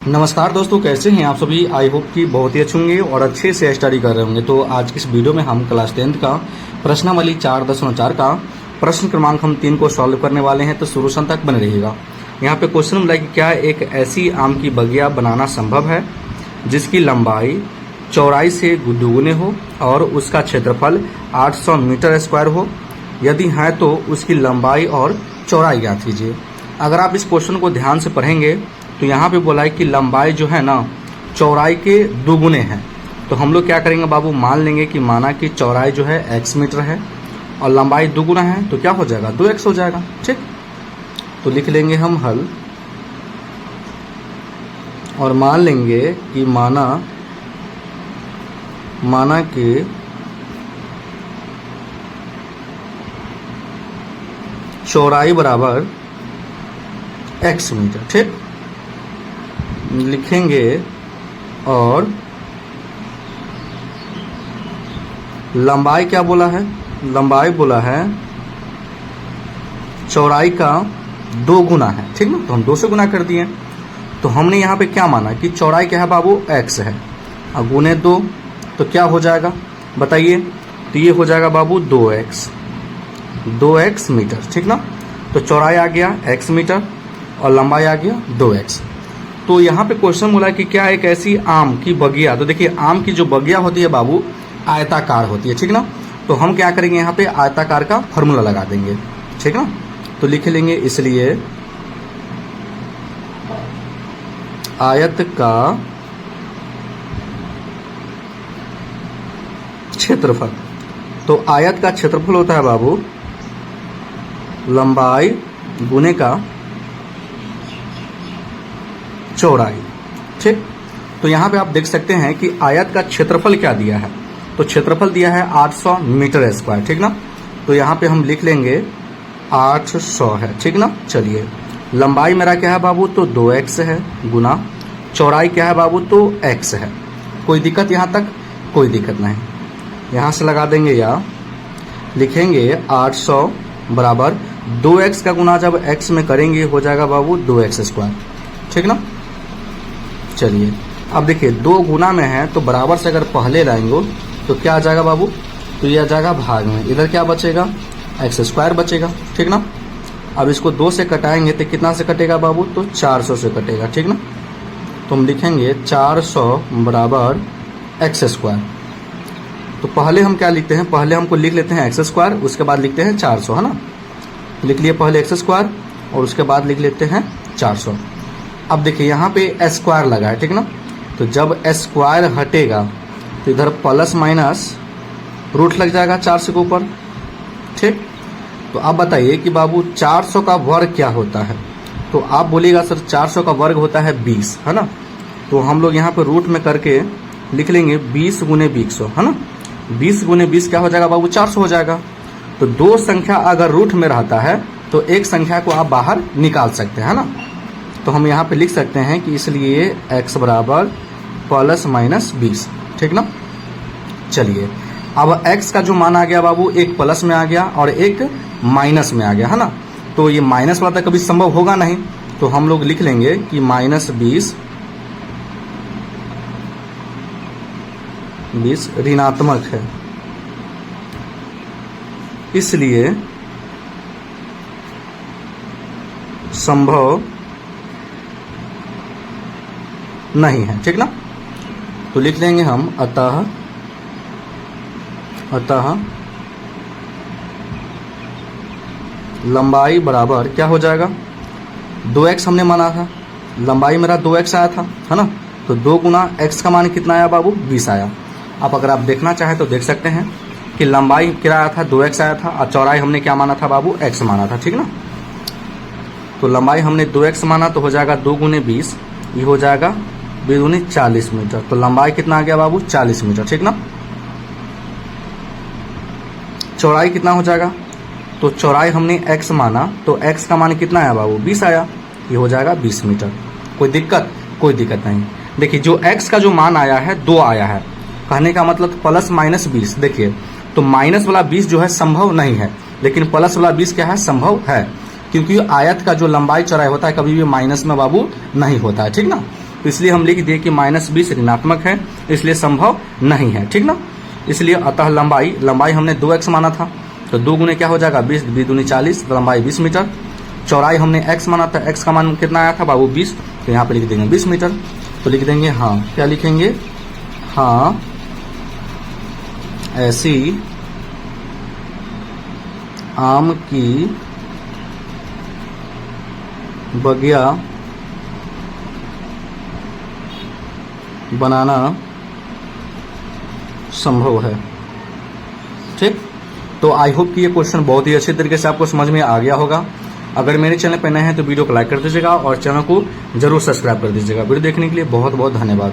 नमस्कार दोस्तों, कैसे हैं आप सभी। आई होप कि बहुत ही अच्छे होंगे और अच्छे से स्टडी कर रहे होंगे। तो आज की इस वीडियो में हम क्लास 10th का प्रश्नावली 4.4 का प्रश्न क्रमांक हम 3 को सॉल्व करने वाले हैं। तो शुरू से अंत तक बने रहिएगा। यहाँ पे क्वेश्चन मिला कि क्या एक ऐसी आम की बगिया बनाना संभव है जिसकी लंबाई चौड़ाई से दुगुने हो और उसका क्षेत्रफल 800 मीटर स्क्वायर हो। यदि है तो उसकी लंबाई और चौड़ाई ज्ञात कीजिए। अगर आप इस क्वेश्चन को ध्यान से पढ़ेंगे तो यहाँ पे बोला है कि लंबाई जो है ना चौड़ाई के दुगुने हैं। तो हम लोग क्या करेंगे बाबू, मान लेंगे कि माना कि चौड़ाई जो है x मीटर है और लंबाई दुगुना है, तो क्या हो जाएगा 2x हो जाएगा। ठीक, तो लिख लेंगे हम हल और मान लेंगे कि माना कि चौड़ाई बराबर x मीटर। ठीक, लिखेंगे और लंबाई क्या बोला है, लंबाई बोला है चौड़ाई का 2 गुना है। ठीक ना, तो हम 2 से गुना कर दिए। तो हमने यहाँ पे क्या माना कि चौड़ाई क्या है बाबू, x है और गुने 2 तो क्या हो जाएगा बताइए। तो ये हो जाएगा बाबू 2x मीटर। ठीक ना, तो चौड़ाई आ गया x मीटर और लंबाई आ गया 2x। तो यहाँ पे क्वेश्चन बोला कि क्या एक ऐसी आम की बगिया, तो देखिए आम की जो बगिया होती है बाबू आयताकार होती है। ठीक ना, तो हम क्या करेंगे यहाँ पे आयताकार का फॉर्मूला लगा देंगे। ठीक ना, तो लिख लेंगे इसलिए आयत का क्षेत्रफल। तो आयत का क्षेत्रफल होता है बाबू लंबाई गुने का चौड़ाई। ठीक, तो यहाँ पे आप देख सकते हैं कि आयत का क्षेत्रफल क्या दिया है, तो क्षेत्रफल दिया है 800 मीटर स्क्वायर। ठीक ना, तो यहाँ पे हम लिख लेंगे 800 है। ठीक ना, चलिए लंबाई मेरा क्या है बाबू, तो 2x है गुना चौड़ाई क्या है बाबू, तो x है। कोई दिक्कत यहाँ तक, कोई दिक्कत नहीं। यहाँ से लगा देंगे या लिखेंगे 800 बराबर 2x का गुना जब x में करेंगे हो जाएगा बाबू 2x स्क्वायर। ठीक ना, चलिए अब देखिए 2 गुना में है तो बराबर से अगर पहले लाएंगे तो क्या आ जाएगा बाबू, तो ये आ जाएगा भाग में, इधर क्या बचेगा x स्क्वायर बचेगा। ठीक ना, अब इसको 2 से कटाएंगे तो कितना से कटेगा बाबू, तो 400 से कटेगा। ठीक ना, तो हम लिखेंगे 400 बराबर x स्क्वायर। तो पहले हम क्या लिखते हैं, पहले हमको लिख लेते हैं x स्क्वायर, उसके बाद लिखते हैं 400, है ना। लिख लिए पहले x स्क्वायर और उसके बाद लिख लेते हैं 400। अब देखिए यहाँ पे स्क्वायर लगा है। ठीक ना, तो जब स्क्वायर हटेगा तो इधर प्लस माइनस रूट लग जाएगा 400 के ऊपर। ठीक, तो अब बताइए कि बाबू 400 का वर्ग क्या होता है, तो आप बोलिएगा सर 400 का वर्ग होता है 20, है ना। तो हम लोग यहाँ पे रूट में करके लिख लेंगे 20 गुने 20, है ना। 20 गुने 20 क्या हो जाएगा बाबू, 400 हो जाएगा। तो 2 संख्या अगर रूट में रहता है तो एक संख्या को आप बाहर निकाल सकते हैं ना। तो हम यहाँ पे लिख सकते हैं कि इसलिए x बराबर प्लस माइनस 20। ठीक ना, चलिए अब x का जो मान आ गया बाबू, एक प्लस में आ गया और एक माइनस में आ गया, है ना। तो ये माइनस वाला तो कभी संभव होगा नहीं, तो हम लोग लिख लेंगे कि -20 ऋणात्मक है, इसलिए संभव नहीं है। ठीक ना, तो लिख लेंगे हम अतः लंबाई बराबर क्या हो जाएगा, 2x हमने माना था, लंबाई मेरा 2x आया था, है ना। तो 2 गुना x का मान कितना आया बाबू, 20 आया। अब अगर आप देखना चाहें तो देख सकते हैं कि लंबाई क्या आया था, 2x आया था और चौड़ाई हमने क्या माना था बाबू, x माना था। ठीक ना, तो लंबाई हमने 2x माना तो हो जाएगा 2 गुने 20, ये हो जाएगा 2 दूनी 40 मीटर। तो लंबाई कितना आ गया बाबू, 40 मीटर। ठीक ना, चौड़ाई कितना हो जाएगा, तो चौड़ाई हमने x माना तो x का मान कितना आया बाबू, 20 आया, ये हो जाएगा 20 मीटर। कोई दिक्कत, कोई दिक्कत नहीं। देखिए जो x का जो मान आया है 2 आया है, कहने का मतलब प्लस माइनस 20। देखिए तो माइनस वाला 20 जो है संभव नहीं है, लेकिन प्लस वाला 20 क्या है, संभव है, क्योंकि आयत का जो लंबाई चौड़ाई होता है कभी भी माइनस में बाबू नहीं होता है, ठीक ना। तो इसलिए हम लिख दिए कि -20 ऋणात्मक है, इसलिए संभव नहीं है। ठीक ना, इसलिए अतः लंबाई हमने 2x माना था, तो 2 गुने क्या हो जाएगा 20, 2 दूनी 40, तो लंबाई 20 मीटर। चौड़ाई हमने x माना था, x का मान कितना आया था बाबू 20, तो यहाँ पे लिख देंगे 20 मीटर। तो लिख देंगे हाँ, क्या लिखेंगे, हाँ ऐसी आम की बगिया बनाना संभव है। ठीक, तो आई होप कि ये क्वेश्चन बहुत ही अच्छे तरीके से आपको समझ में आ गया होगा। अगर मेरे चैनल पर नए हैं तो वीडियो को लाइक कर दीजिएगा और चैनल को जरूर सब्सक्राइब कर दीजिएगा। वीडियो देखने के लिए बहुत बहुत धन्यवाद।